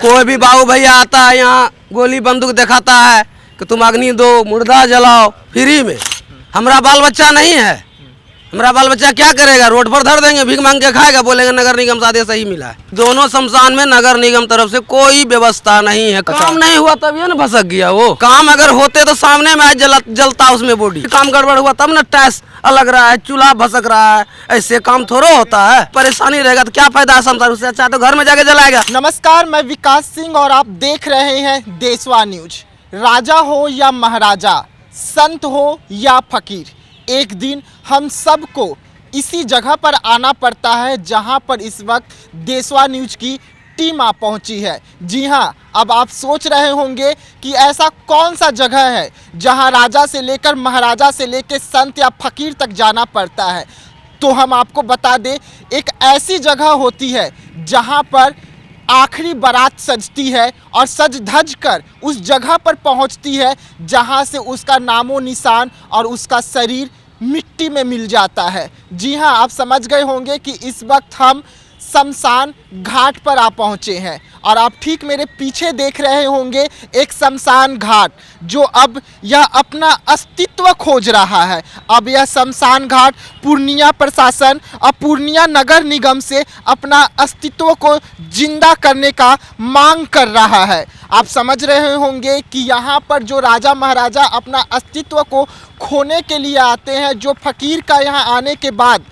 कोई भी बाबू भैया आता है यहाँ गोली बंदूक दिखाता है कि तुम अग्नि दो, मुर्दा जलाओ फ्री में। हमारा बाल बच्चा नहीं है, हमारा बाल बच्चा क्या करेगा? रोड पर धर देंगे, भीख मांग के खाएगा, बोलेंगे नगर निगम से आदेश सही मिला है। दोनों शमशान में नगर निगम तरफ से कोई व्यवस्था नहीं है। काम नहीं हुआ तब ये ना भसक गया वो। काम अगर होते तो सामने में आज जलता उसमें बॉडी। काम गड़बड़ हुआ तब ना टैस अलग रहा है, चूल्हा भसक रहा है। ऐसे काम थोड़ा होता है। परेशानी रहेगा तो क्या फायदा है शमशान? उससे अच्छा तो घर में जाके जलाएगा। नमस्कार, मैं विकास सिंह और आप देख रहे हैं देशवा न्यूज। राजा हो या महाराजा, संत हो या फकीर, एक दिन हम सबको इसी जगह पर आना पड़ता है जहां पर इस वक्त देशवा न्यूज की टीम आ पहुंची है। जी हां, अब आप सोच रहे होंगे कि ऐसा कौन सा जगह है जहां राजा से लेकर महाराजा से लेकर संत या फकीर तक जाना पड़ता है। तो हम आपको बता दें, एक ऐसी जगह होती है जहां पर आखिरी बारात सजती है और सज धज कर उस जगह पर पहुंचती है जहां से उसका नामो निशान और उसका शरीर मिट्टी में मिल जाता है। जी हां, आप समझ गए होंगे कि इस वक्त हम शमशान घाट पर आ पहुंचे हैं और आप ठीक मेरे पीछे देख रहे होंगे एक शमशान घाट जो अब यह अपना अस्तित्व खोज रहा है। अब यह शमशान घाट पूर्णिया प्रशासन और पूर्णिया नगर निगम से अपना अस्तित्व को जिंदा करने का मांग कर रहा है। आप समझ रहे होंगे कि यहाँ पर जो राजा महाराजा अपना अस्तित्व को खोने के लिए आते हैं, जो फकीर का यहाँ आने के बाद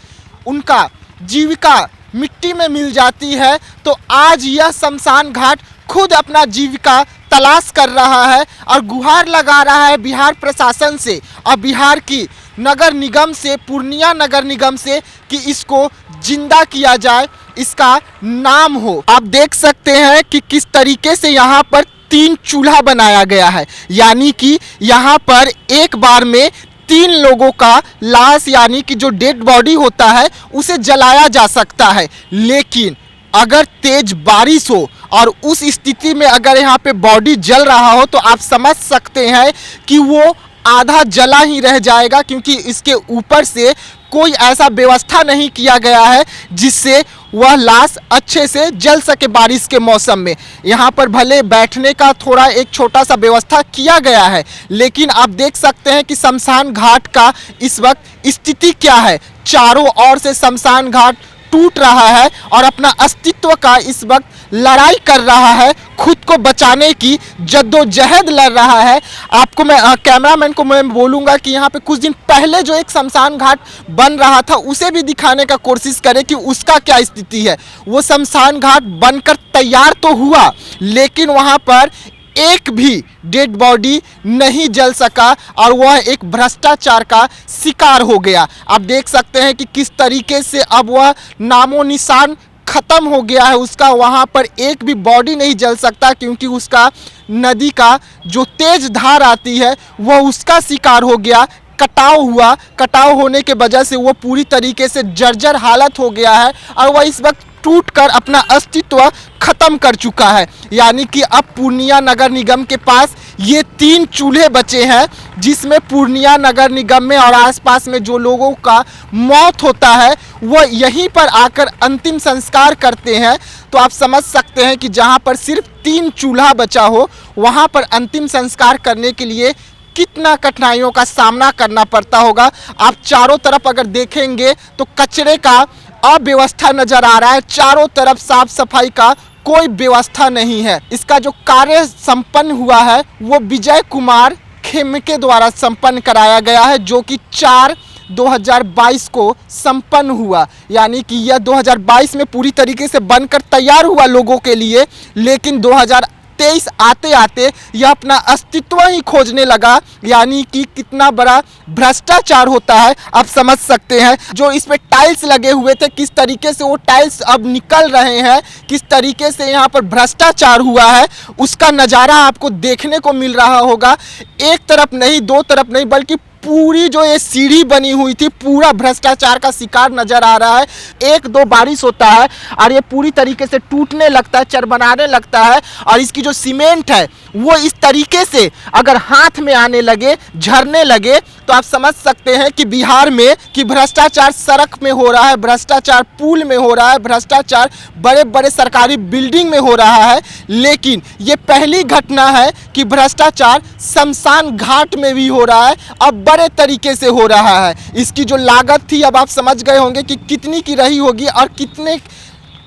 उनका जीविका मिट्टी में मिल जाती है, तो आज यह शमशान घाट खुद अपना जीविका तलाश कर रहा है और गुहार लगा रहा है बिहार प्रशासन से और बिहार की नगर निगम से, पूर्णिया नगर निगम से, कि इसको जिंदा किया जाए, इसका नाम हो। आप देख सकते हैं कि किस तरीके से यहाँ पर 3 चूल्हा बनाया गया है, यानी कि यहाँ पर एक बार में 3 लोगों का लाश यानी कि जो डेड बॉडी होता है उसे जलाया जा सकता है। लेकिन अगर तेज बारिश हो और उस स्थिति में अगर यहाँ पे बॉडी जल रहा हो तो आप समझ सकते हैं कि वो आधा जला ही रह जाएगा, क्योंकि इसके ऊपर से कोई ऐसा व्यवस्था नहीं किया गया है जिससे वह लाश अच्छे से जल सके बारिश के मौसम में। यहाँ पर भले बैठने का थोड़ा एक छोटा सा व्यवस्था किया गया है, लेकिन आप देख सकते हैं कि शमशान घाट का इस वक्त स्थिति क्या है। चारों ओर से शमशान घाट टूट रहा है और अपना अस्तित्व का इस वक्त लड़ाई कर रहा है, खुद को बचाने की जद्दोजहद लड़ रहा है। आपको मैं कैमरामैन को मैं बोलूँगा कि यहाँ पे कुछ दिन पहले जो एक शमशान घाट बन रहा था उसे भी दिखाने का कोशिश करें कि उसका क्या स्थिति है। वो शमशान घाट बनकर तैयार तो हुआ, लेकिन वहाँ पर एक भी डेड बॉडी नहीं जल सका और वह एक भ्रष्टाचार का शिकार हो गया। आप देख सकते हैं कि किस तरीके से अब वह नामो निशान ख़त्म हो गया है उसका। वहाँ पर एक भी बॉडी नहीं जल सकता, क्योंकि उसका नदी का जो तेज धार आती है वह उसका शिकार हो गया। कटाव होने के वजह से वो पूरी तरीके से जर्जर हालत हो गया है और वह इस वक्त टूटकर अपना अस्तित्व खत्म कर चुका है। यानी कि अब पूर्णिया नगर निगम के पास ये 3 चूल्हे बचे हैं, जिसमें पूर्णिया नगर निगम में और आसपास में जो लोगों का मौत होता है वो यहीं पर आकर अंतिम संस्कार करते हैं। तो आप समझ सकते हैं कि जहां पर सिर्फ 3 चूल्हा बचा हो, वहां पर अंतिम संस्कार करने के लिए कितना कठिनाइयों का सामना करना पड़ता होगा। आप चारों तरफ अगर देखेंगे तो कचरे का अव्यवस्था नजर आ रहा है, चारों तरफ साफ सफाई का कोई व्यवस्था नहीं है। इसका जो कार्य संपन्न हुआ है वो विजय कुमार खेमके द्वारा संपन्न कराया गया है, जो कि 4/2022 को संपन्न हुआ। यानी कि यह 2022 में पूरी तरीके से बनकर तैयार हुआ लोगों के लिए, लेकिन 2023 आते आते यह अपना अस्तित्व ही खोजने लगा। यानी कि कितना बड़ा भ्रष्टाचार होता है आप समझ सकते हैं। जो इस पे टाइल्स लगे हुए थे, किस तरीके से वो टाइल्स अब निकल रहे हैं, किस तरीके से यहाँ पर भ्रष्टाचार हुआ है, उसका नज़ारा आपको देखने को मिल रहा होगा। एक तरफ नहीं, 2 तरफ नहीं, बल्कि पूरी जो ये सीढ़ी बनी हुई थी पूरा भ्रष्टाचार का शिकार नजर आ रहा है। एक दो बारिश होता है और ये पूरी तरीके से टूटने लगता है, चरबराने लगता है और इसकी जो सीमेंट है वो इस तरीके से अगर हाथ में आने लगे, झरने लगे तो आप समझ सकते हैं कि बिहार में कि भ्रष्टाचार सड़क में हो रहा है, भ्रष्टाचार पुल में हो रहा है, भ्रष्टाचार बड़े बड़े सरकारी बिल्डिंग में हो रहा है। लेकिन ये पहली घटना है कि भ्रष्टाचार शमशान घाट में भी हो रहा है, अब बड़े तरीके से हो रहा है। इसकी जो लागत थी अब आप समझ गए होंगे कि कितनी की रही होगी और कितने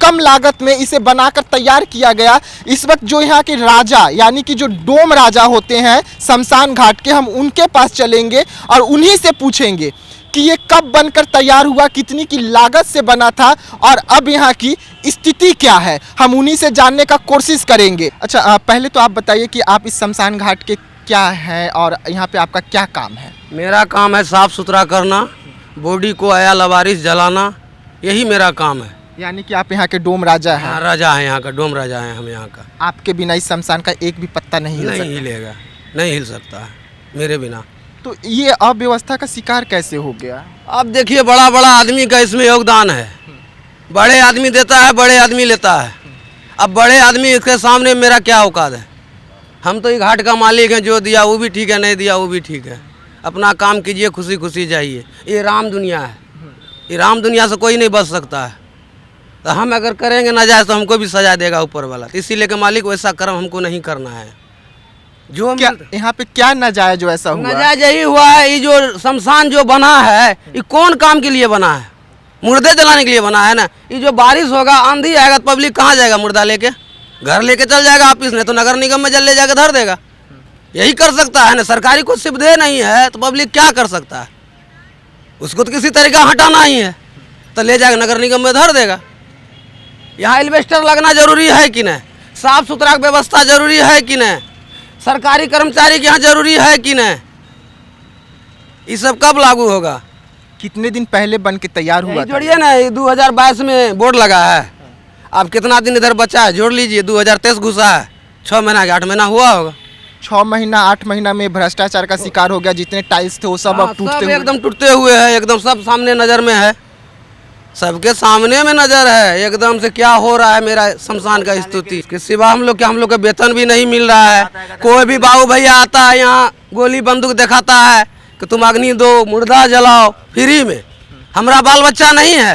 कम लागत में इसे बनाकर तैयार किया गया। इस वक्त जो यहाँ के राजा यानी कि जो डोम राजा होते हैं शमशान घाट के, हम उनके पास चलेंगे और उन्हीं से पूछेंगे कि ये कब बनकर तैयार हुआ, कितनी की लागत से बना था और अब यहाँ की स्थिति क्या है, हम उन्हीं से जानने का कोशिश करेंगे। अच्छा, पहले तो आप बताइए कि आप इस शमशान घाट के क्या है और यहाँ पे आपका क्या काम है? मेरा काम है साफ़ सुथरा करना, बॉडी को आया लवारिस जलाना, यही मेरा काम है। यानी कि आप यहाँ के डोम राजा हैं? हाँ, राजा है यहाँ का, डोम राजा है हम यहाँ का। आपके बिना इस शमशान का एक भी पत्ता नहीं हिल सकता? नहीं हिलेगा, नहीं हिल सकता है मेरे बिना। तो ये अव्यवस्था का शिकार कैसे हो गया? अब देखिए, बड़ा बड़ा आदमी का इसमें योगदान है। बड़े आदमी देता है, बड़े आदमी लेता है। अब बड़े आदमी के सामने मेरा क्या औकात है? हम तो ये घाट का मालिक हैं, जो दिया वो भी ठीक है, नहीं दिया वो भी ठीक है। अपना काम कीजिए, खुशी खुशी जाइए। ये राम दुनिया है, ये राम दुनिया से कोई नहीं बच सकता है। तो हम अगर करेंगे नाजायज़ तो हमको भी सजा देगा ऊपर वाला। तो इसीलिए कि मालिक वैसा कर्म हमको नहीं करना है। जो क्या यहाँ पे क्या नाजायज जो ऐसा हुआ? नाजायज यही हुआ है, ये जो शमशान जो बना है ये कौन काम के लिए बना है? मुर्दे जलाने के लिए बना है ना। ये जो बारिश होगा, आंधी आएगा तो पब्लिक कहाँ जाएगा? मुर्दा लेके घर लेके चल जाएगा ऑफिस में, तो नगर निगम में जल ले जाकर धर देगा। यही कर सकता है ना। सरकारी कुछ सुविधा नहीं है तो पब्लिक क्या कर सकता है? उसको तो किसी तरीका हटाना ही है, तो ले जाकर नगर निगम में धर देगा। यहाँ एल्वेस्टर लगना जरूरी है कि नहीं? साफ सुथरा व्यवस्था जरूरी है कि नहीं? सरकारी कर्मचारी के यहाँ जरूरी है कि नहीं? ये सब कब लागू होगा? कितने दिन पहले बन के तैयार हुआ था? जोड़िए ना, 2022 में बोर्ड लगा है। अब कितना दिन इधर बचा है जोड़ लीजिए। 2023 घुसा है, 6 महीना के 8 महीना हुआ होगा। 6 महीना 8 महीना में भ्रष्टाचार का शिकार हो गया। जितने टाइल्स थे वो सब अब टूटते हुए एकदम टूटते हुए है, एकदम सब सामने नज़र में है, सबके सामने में नज़र है एकदम से क्या हो रहा है मेरा शमशान का स्तुति के सिवा। हम लोग का वेतन भी नहीं मिल रहा है। कोई भी बाबू भैया आता है यहाँ गोली बंदूक दिखाता है कि तुम अग्नि दो, मुर्दा जलाओ फ्री में। हमारा बाल बच्चा नहीं है,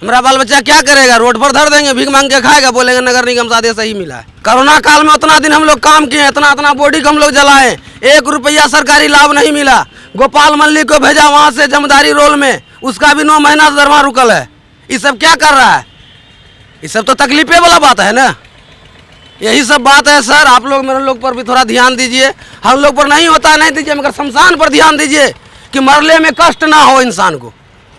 हमारा बाल बच्चा क्या करेगा? रोड पर धर देंगे, भीख मांग के खाएगा, बोलेंगे नगर निगम से आदेश सही मिला है। कोरोना काल में उतना दिन हम लोग काम किए, इतना बॉडी को हम लोग जलाए, 1 रुपया सरकारी लाभ नहीं मिला। गोपाल मल्लिक को भेजा वहाँ से जमदारी रोल में, उसका भी 9 महीना से दरमाहा रुकल है। ये सब क्या कर रहा है? ये सब तो तकलीफे वाला बात है ना। यही सब बात है सर। आप लोग मेरे लोग पर भी थोड़ा ध्यान दीजिए। हम लोग पर नहीं होता नहीं दीजिए, मगर शमशान पर ध्यान दीजिए कि मरले में कष्ट ना हो इंसान को।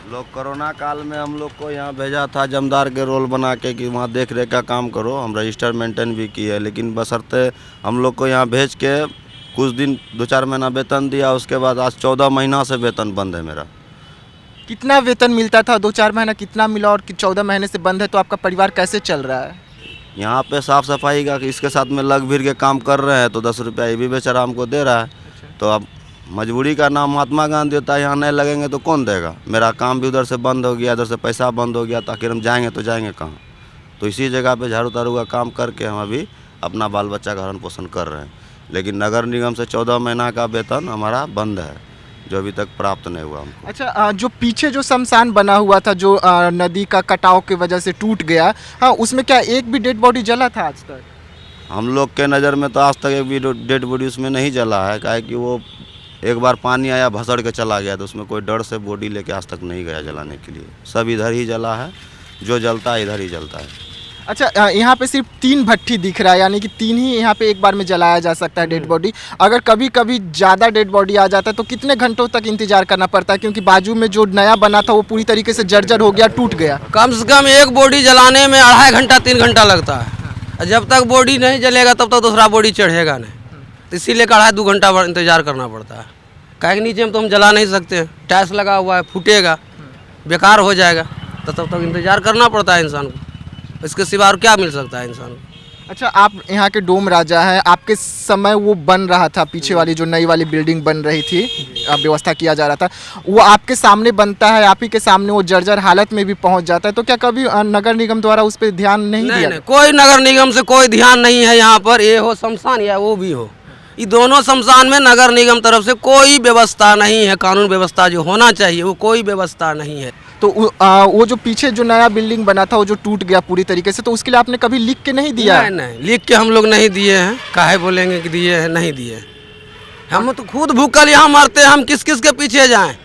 लोग कोरोना काल में हम लोग को यहाँ भेजा था जमदार के रोल बना के कि वहाँ देख रेख का काम करो। हम रजिस्टर मेंटेन भी किए, लेकिन बशर्ते हम लोग को यहाँ भेज के कुछ दिन 2-4 महीना वेतन दिया। उसके बाद आज 14 महीना से वेतन बंद है मेरा। कितना वेतन मिलता था? 2-4 महीना कितना मिला और 14 महीने से बंद है, तो आपका परिवार कैसे चल रहा है? यहाँ पे साफ़ सफाई का इसके साथ में लग भीड़ के काम कर रहे हैं, तो 10 रुपया ये भी बेचारा हमको दे रहा है। तो अब मजबूरी का नाम महात्मा गांधी होता है, यहाँ नहीं लगेंगे तो कौन देगा? मेरा काम भी उधर से बंद हो गया, इधर से पैसा बंद हो गया, तो आखिर हम जाएंगे तो जाएंगे कहाँ? तो इसी जगह पे झाड़ू तारू का काम करके हम अभी अपना बाल बच्चा का भरण पोषण कर रहे हैं। लेकिन नगर निगम से 14 महीना का वेतन हमारा बंद है, जो अभी तक प्राप्त नहीं हुआ हमको। अच्छा, जो पीछे जो शमशान बना हुआ था, जो नदी का कटाव की वजह से टूट गया, हाँ, उसमें क्या एक भी डेड बॉडी जला था आज तक? हम लोग के नज़र में तो आज तक एक भी डेड बॉडी उसमें नहीं जला है, काहे कि वो एक बार पानी आया भसड़ के चला गया, तो उसमें कोई डर से बॉडी लेके आज तक नहीं गया जलाने के लिए। सब इधर ही जला है, जो जलता है इधर ही जलता है। अच्छा, यहाँ पे सिर्फ 3 भट्टी दिख रहा है, यानी कि 3 ही यहाँ पे एक बार में जलाया जा सकता है डेड बॉडी। अगर कभी कभी ज़्यादा डेड बॉडी आ जाता है तो कितने घंटों तक इंतजार करना पड़ता है? क्योंकि बाजू में जो नया बना था वो पूरी तरीके से जर्जर हो गया, टूट गया। कम से कम एक बॉडी जलाने में 2.5 घंटा 3 घंटा लगता है। जब तक बॉडी नहीं जलेगा तब तक दूसरा बॉडी चढ़ेगा नहीं, तो इसीलिए 2.5-2 घंटा इंतजार करना पड़ता है। काहे के नीचे में तो हम जला नहीं सकते, टाइल्स लगा हुआ है, फूटेगा, बेकार हो जाएगा, तो तब तक इंतजार करना पड़ता है इंसान को। इसके सिवा और क्या मिल सकता है इंसान को? अच्छा, आप यहाँ के डोम राजा हैं, आपके समय वो बन रहा था, पीछे वाली जो नई वाली बिल्डिंग बन रही थी, व्यवस्था किया जा रहा था, वो आपके सामने बनता है, आप ही के सामने वो जर्जर हालत में भी पहुँच जाता है, तो क्या कभी नगर निगम द्वारा उस पर ध्यान नहीं दिया? नहीं, कोई नगर निगम से कोई ध्यान नहीं है यहाँ पर, ये हो शमशान या वो भी हो, ये दोनों शमशान में नगर निगम तरफ से कोई व्यवस्था नहीं है। कानून व्यवस्था जो होना चाहिए वो कोई व्यवस्था नहीं है। तो वो जो पीछे जो नया बिल्डिंग बना था वो जो टूट गया पूरी तरीके से, तो उसके लिए आपने कभी लिख के नहीं दिया? नहीं नहीं, लिख के हम लोग नहीं दिए हैं, काहे बोलेंगे कि दिए हैं, नहीं दिए हैं। हम तो खुद भूखल यहाँ मरते हैं, हम किस किस के पीछे जाएं?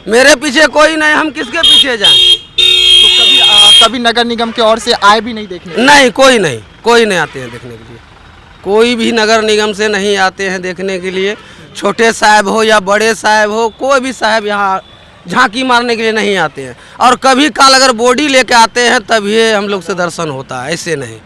मेरे पीछे कोई नहीं, हम किसके पीछे जाएं? तो कभी नगर निगम की ओर से आए भी नहीं देखने? नहीं, कोई नहीं आते हैं देखने के लिए, कोई भी नगर निगम से नहीं आते हैं देखने के लिए। छोटे साहब हो या बड़े साहब हो, कोई भी साहब यहाँ झांकी मारने के लिए नहीं आते हैं। और कभी काल अगर बॉडी लेके आते हैं तभी हम लोग से दर्शन होता है, ऐसे नहीं।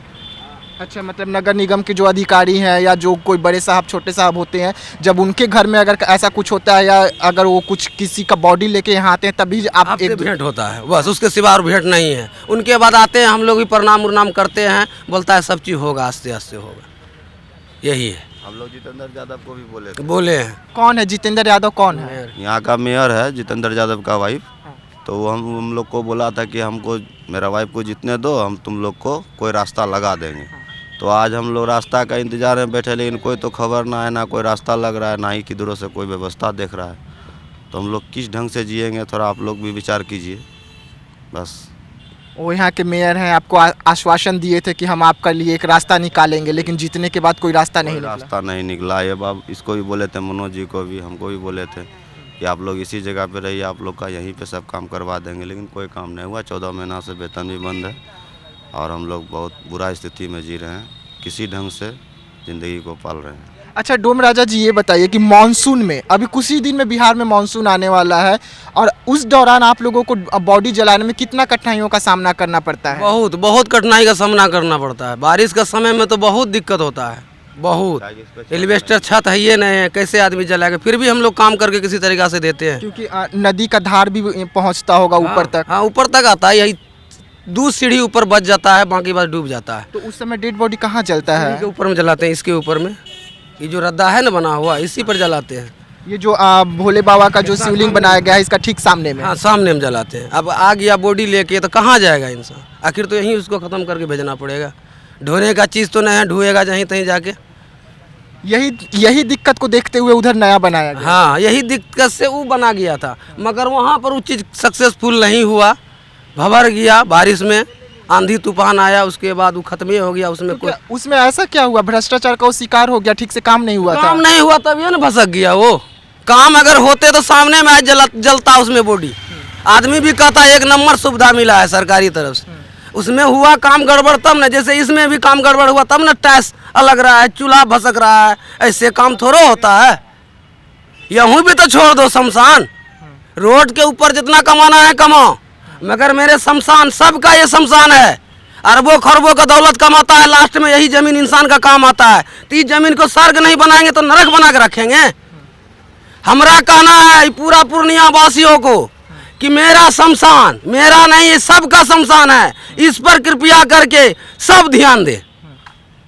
अच्छा, मतलब नगर निगम के जो अधिकारी हैं या जो कोई बड़े साहब छोटे साहब होते हैं, जब उनके घर में अगर ऐसा कुछ होता है या अगर वो कुछ किसी का बॉडी लेके यहाँ आते हैं तभी आप एक भेंट होता है, बस उसके सिवा और भेंट नहीं है। उनके बाद आते हैं, हम लोग भी प्रणाम उरनाम करते हैं, बोलता है सब चीज़ होगा, आस्ते आस्ते होगा, यही है। हम लोग जितेंद्र यादव को भी बोले हैं। कौन है जितेंद्र यादव? कौन है? यहाँ का मेयर है जितेंद्र यादव का वाइफ। तो वो हम लोग को बोला था कि हमको, मेरा वाइफ को जीतने दो, हम तुम लोग को कोई रास्ता लगा देंगे। तो आज हम लोग रास्ता का इंतजार में बैठे, लेकिन कोई तो खबर ना है, ना कोई रास्ता लग रहा है, ना ही किधरों से कोई व्यवस्था देख रहा है। तो हम लोग किस ढंग से जिएंगे, थोड़ा आप लोग भी विचार कीजिए बस। वो यहाँ के मेयर हैं, आपको आश्वासन दिए थे कि हम आपका लिए एक रास्ता निकालेंगे, लेकिन जीतने के बाद कोई रास्ता नहीं निकला। रास्ता नहीं निकला। ये बाब इसको भी बोले थे, मनोज जी को भी, हमको भी बोले थे कि आप लोग इसी जगह पे रहिए, आप लोग का यहीं पे सब काम करवा देंगे, लेकिन कोई काम नहीं हुआ। 14 महीना से वेतन भी बंद है और हम लोग बहुत बुरा स्थिति में जी रहे हैं, किसी ढंग से ज़िंदगी को पाल रहे हैं। अच्छा डोम राजा जी, ये बताइए कि मानसून में अभी कुछ ही दिन में बिहार में मानसून आने वाला है, और उस दौरान आप लोगों को बॉडी जलाने में कितना कठिनाइयों का सामना करना पड़ता है? बहुत बहुत कठिनाई का सामना करना पड़ता है। बारिश का समय में तो बहुत दिक्कत होता है, बहुत। एलिवेस्टर छत है ये नहीं है, कैसे आदमी जलाएगा? फिर भी हम लोग काम करके किसी तरीका से देते हैं, क्योंकि नदी का धार भी पहुंचता होगा ऊपर तक। हाँ, ऊपर तक आता है, यही 2 सीढ़ी ऊपर बच जाता है, बाकी बात डूब जाता है। तो उस समय डेड बॉडी कहाँ जलता है? इसके ऊपर में जलाते हैं, इसके ऊपर में, ये जो रद्दा है ना बना हुआ, इसी पर जलाते हैं। ये जो भोले बाबा का जो शिवलिंग बनाया गया है, इसका ठीक सामने में। हाँ, सामने में जलाते हैं। अब आग या बॉडी लेके तो कहाँ जाएगा इंसान? आखिर तो यहीं उसको ख़त्म करके भेजना पड़ेगा। ढोने का चीज़ तो नहीं है, ढुएगा जहीं तहीं जाके। यही दिक्कत को देखते हुए उधर नया बनाया गया। हाँ, यही दिक्कत से वो बना गया था, मगर वहाँ पर वो चीज़ सक्सेसफुल नहीं हुआ, भंवर गया। बारिश में आंधी तूफान आया, उसके बाद वो खत्म ही हो गया। उसमें तो उसमें ऐसा क्या हुआ? भ्रष्टाचार का वो शिकार हो गया, ठीक से काम नहीं हुआ था? काम नहीं हुआ तभी ना भसक गया वो। काम अगर होते तो सामने में आज जलता उसमें बॉडी। आदमी भी कहता है 1 नंबर सुविधा मिला है सरकारी तरफ से। उसमें हुआ काम गड़बड़ तब ना, जैसे इसमें भी काम गड़बड़ हुआ तब ना टैक्स अलग रहा है, चूल्हा भसक रहा है। ऐसे काम थोड़ा होता है। यहूँ भी तो छोड़ दो शमशान, रोड के ऊपर जितना कमाना है कमाओ, मगर मेरे शमशान, सबका ये शमशान है। अरबों खरबों का दौलत कमाता है, लास्ट में यही जमीन इंसान का काम आता है। तो इस जमीन को स्वर्ग नहीं बनाएंगे तो नरक बना के रखेंगे। हमारा कहना है पूरा पूर्णिया वासियों को कि मेरा शमशान मेरा नहीं, ये सबका शमशान है। इस पर कृपया करके सब ध्यान दे,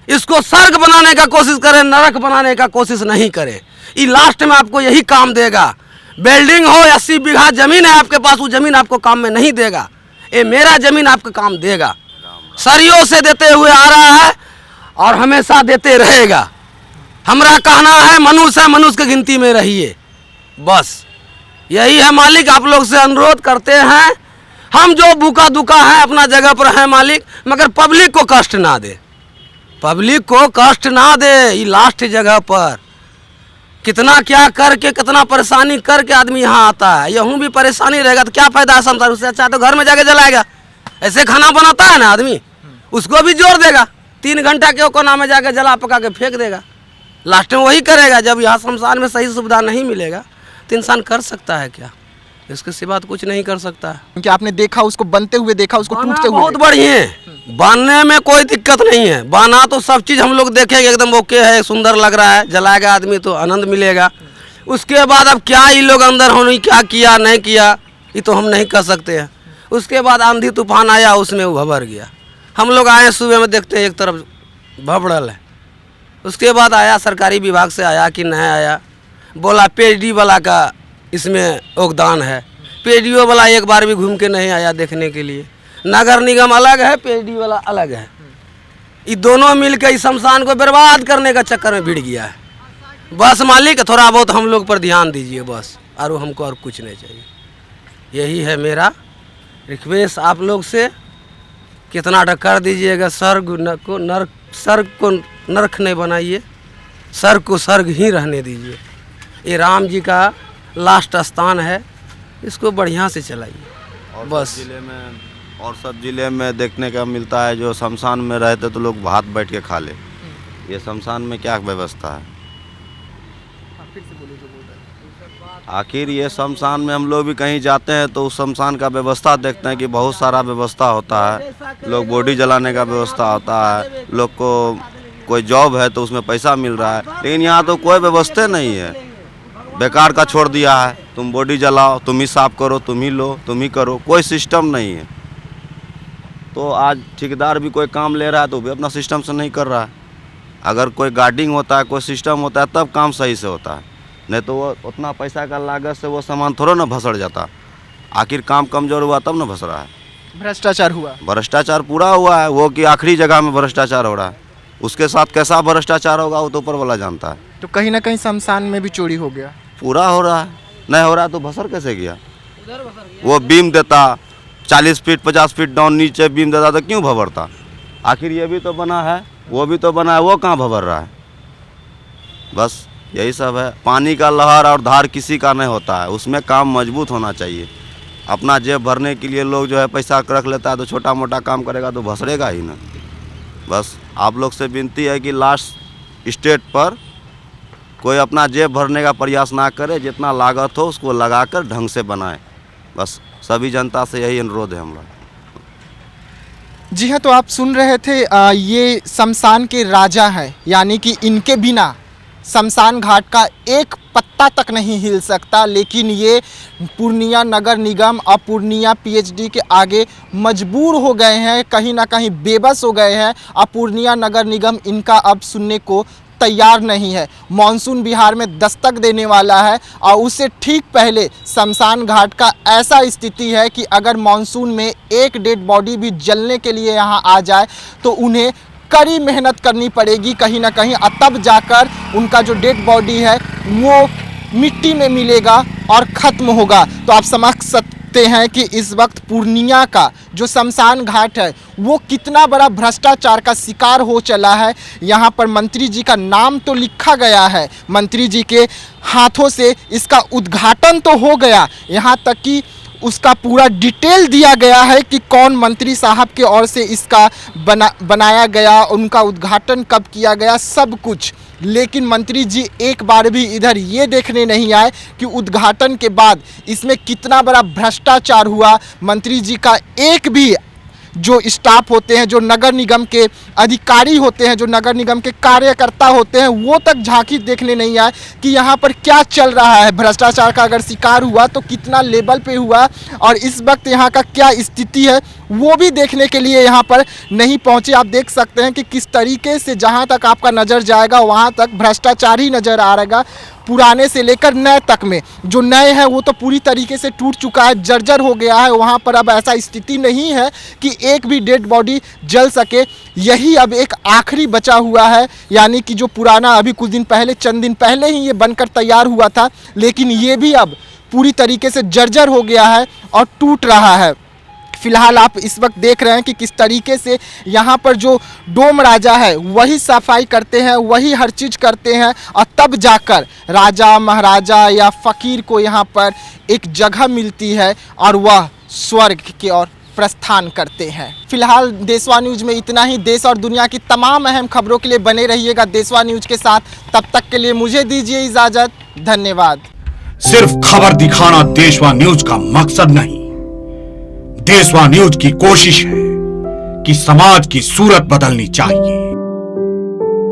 इसको स्वर्ग बनाने का कोशिश करें, नरक बनाने का कोशिश नहीं करें। ये लास्ट में आपको यही काम देगा। बिल्डिंग हो, 80 बीघा जमीन है आपके पास, वो जमीन आपको काम में नहीं देगा। ये मेरा जमीन आपको काम देगा। सदियों से देते हुए आ रहा है और हमेशा देते रहेगा। हमारा कहना है मनुष्य है, मनुष्य की गिनती में रहिए, बस यही है मालिक। आप लोग से अनुरोध करते हैं, हम जो भूखा दुखा है अपना जगह पर है मालिक, मगर पब्लिक को कष्ट ना दे, पब्लिक को कष्ट ना दे। ये लास्ट जगह पर कितना क्या करके, कितना परेशानी करके आदमी यहाँ आता है। यहूँ भी परेशानी रहेगा तो क्या फायदा है संसार? उससे अच्छा तो घर में जाके जलाएगा। ऐसे खाना बनाता है ना आदमी, उसको भी जोर देगा, 3 घंटा के कोना में जाके जला पका के फेंक देगा। लास्ट में वही करेगा। जब यहाँ शमशान में सही सुविधा नहीं मिलेगा तो इंसान कर सकता है क्या? इसके सिवा तो कुछ नहीं कर सकता है। क्योंकि आपने देखा, उसको बनते हुए देखा, उसको टूटते हुए। बहुत बढ़िया है, बांधने में कोई दिक्कत नहीं है। बाना तो सब चीज़ हम लोग देखेंगे, एकदम ओके है, सुंदर लग रहा है, जलाएगा आदमी तो आनंद मिलेगा। उसके बाद अब क्या ये लोग अंदर होने क्या किया नहीं किया, ये तो हम नहीं कर सकते हैं। उसके बाद आंधी तूफान आया, उसमें वो भंवर गया। हम लोग आए सुबह में देखते हैं एक तरफ भबड़ल है। उसके बाद आया सरकारी विभाग से आया कि नहीं आया, बोला पीएचडी वाला का इसमें योगदान है। पीएचडी वाला एक बार भी घूम के नहीं आया देखने के लिए। नगर निगम अलग है, पीएचडी वाला अलग है। ये दोनों मिलकर इस शमशान को बर्बाद करने का चक्कर में भिड़ गया है। बस मालिक थोड़ा बहुत हम लोग पर ध्यान दीजिए बस, और हमको और कुछ नहीं चाहिए। यही है मेरा रिक्वेस्ट आप लोग से। कितना कर दीजिएगा, स्वर्ग को नर्क, स्वर्ग को नर्क नहीं बनाइए, स्वर्ग को स्वर्ग ही रहने दीजिए। ये राम जी का लास्ट स्थान है, इसको बढ़िया से चलाइए बस। जिले में और सब जिले में देखने का मिलता है, जो शमशान में रहते तो लोग भात बैठ के खा ले। ये शमशान में क्या व्यवस्था है? आखिर ये शमशान में हम लोग भी कहीं जाते हैं तो उस शमशान का व्यवस्था देखते हैं कि बहुत सारा व्यवस्था होता है। लोग बॉडी जलाने का व्यवस्था होता है, लोग को कोई जॉब है तो उसमें पैसा मिल रहा है, लेकिन यहाँ तो कोई व्यवस्था नहीं है। बेकार का छोड़ दिया है, तुम बॉडी जलाओ, तुम ही साफ करो, तुम ही लो, तुम ही करो, कोई सिस्टम नहीं है। तो आज ठेकेदार भी कोई काम ले रहा है तो भी अपना सिस्टम से नहीं कर रहा है। अगर कोई गार्डिंग होता है, कोई सिस्टम होता है, तब काम सही से होता है, नहीं तो वो उतना पैसा का लागत से वो सामान थोड़ा ना भसड़ जाता। आखिर काम कमज़ोर हुआ तब ना भस रहा है। भ्रष्टाचार हुआ, भ्रष्टाचार पूरा हुआ है, वो कि आखिरी जगह में भ्रष्टाचार हो रहा है। उसके साथ कैसा भ्रष्टाचार होगा वो तो ऊपर वाला जानता है। तो कहीं ना कहीं शमशान में भी चोरी हो गया। पूरा हो रहा है, नहीं हो रहा है तो भसर कैसे गया? वो बीम देता 40 फीट 50 फीट डाउन नीचे बीम देता तो क्यों भवरता? आखिर ये भी तो बना है, वो भी तो बना है, वो कहाँ भवर रहा है? बस यही सब है। पानी का लहर और धार किसी का नहीं होता है, उसमें काम मजबूत होना चाहिए। अपना जेब भरने के लिए लोग जो है पैसा रख लेता है, तो छोटा मोटा काम करेगा तो भसरेगा ही ना। बस आप लोग से विनती है कि लास्ट स्टेट पर कोई अपना जेब भरने का प्रयास ना करे, जितना लागत हो उसको लगाकर ढंग से बनाए। बस सभी जनता से यही अनुरोध है हमारा। जी हाँ, तो आप सुन रहे थे, ये शमशान के राजा हैं, यानी कि इनके बिना शमशान घाट का एक पत्ता तक नहीं हिल सकता। लेकिन ये पूर्णिया नगर निगम और पूर्णिया पीएचडी के आगे मजबूर हो गए हैं, कहीं ना कहीं बेबस हो गए हैं। और पूर्णिया नगर निगम इनका अब सुनने को तैयार नहीं है। मॉनसून बिहार में दस्तक देने वाला है और उससे ठीक पहले शमशान घाट का ऐसा स्थिति है कि अगर मॉनसून में एक डेड बॉडी भी जलने के लिए यहाँ आ जाए तो उन्हें कड़ी मेहनत करनी पड़ेगी कहीं ना कहीं, और तब जाकर उनका जो डेड बॉडी है वो मिट्टी में मिलेगा और ख़त्म होगा। तो आप समझ सकते हैं कि इस वक्त पूर्णिया का जो शमशान घाट है वो कितना बड़ा भ्रष्टाचार का शिकार हो चला है। यहाँ पर मंत्री जी का नाम तो लिखा गया है, मंत्री जी के हाथों से इसका उद्घाटन तो हो गया, यहाँ तक कि उसका पूरा डिटेल दिया गया है कि कौन मंत्री साहब के ओर से इसका बनाया गया, उनका उद्घाटन कब किया गया, सब कुछ। लेकिन मंत्री जी एक बार भी इधर ये देखने नहीं आए कि उद्घाटन के बाद इसमें कितना बड़ा भ्रष्टाचार हुआ। मंत्री जी का एक भी जो स्टाफ होते हैं, जो नगर निगम के अधिकारी होते हैं, जो नगर निगम के कार्यकर्ता होते हैं, वो तक झांकी देखने नहीं आए कि यहाँ पर क्या चल रहा है। भ्रष्टाचार का अगर शिकार हुआ तो कितना लेवल पे हुआ और इस वक्त यहाँ का क्या स्थिति है वो भी देखने के लिए यहाँ पर नहीं पहुँचे। आप देख सकते हैं कि किस तरीके से जहाँ तक आपका नज़र जाएगा वहाँ तक भ्रष्टाचार ही नज़र आ रहेगा, पुराने से लेकर नए तक में। जो नए हैं वो तो पूरी तरीके से टूट चुका है, जर्जर हो गया है, वहाँ पर अब ऐसा स्थिति नहीं है कि एक भी डेड बॉडी जल सके। यही अब एक आखिरी बचा हुआ है, यानी कि जो पुराना अभी कुछ दिन पहले, चंद दिन पहले ही ये बनकर तैयार हुआ था, लेकिन ये भी अब पूरी तरीके से जर्जर हो गया है और टूट रहा है। फिलहाल आप इस वक्त देख रहे हैं कि किस तरीके से यहाँ पर जो डोम राजा है वही सफाई करते हैं, वही हर चीज़ करते हैं, और तब जाकर राजा महाराजा या फ़कीर को यहाँ पर एक जगह मिलती है और वह स्वर्ग की ओर प्रस्थान करते हैं। फिलहाल देशवा न्यूज़ में इतना ही। देश और दुनिया की तमाम अहम खबरों के लिए बने रहिएगा देशवा न्यूज़ के साथ। तब तक के लिए मुझे दीजिए इजाज़त। धन्यवाद। सिर्फ खबर दिखाना देशवा न्यूज़ का मकसद नहीं, देशवा न्यूज़ की कोशिश है कि समाज की सूरत बदलनी चाहिए।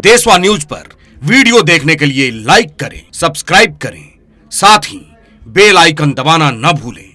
देशवा न्यूज़ पर वीडियो देखने के लिए लाइक करें, सब्सक्राइब करें, साथ ही बेल आइकन दबाना न भूलें।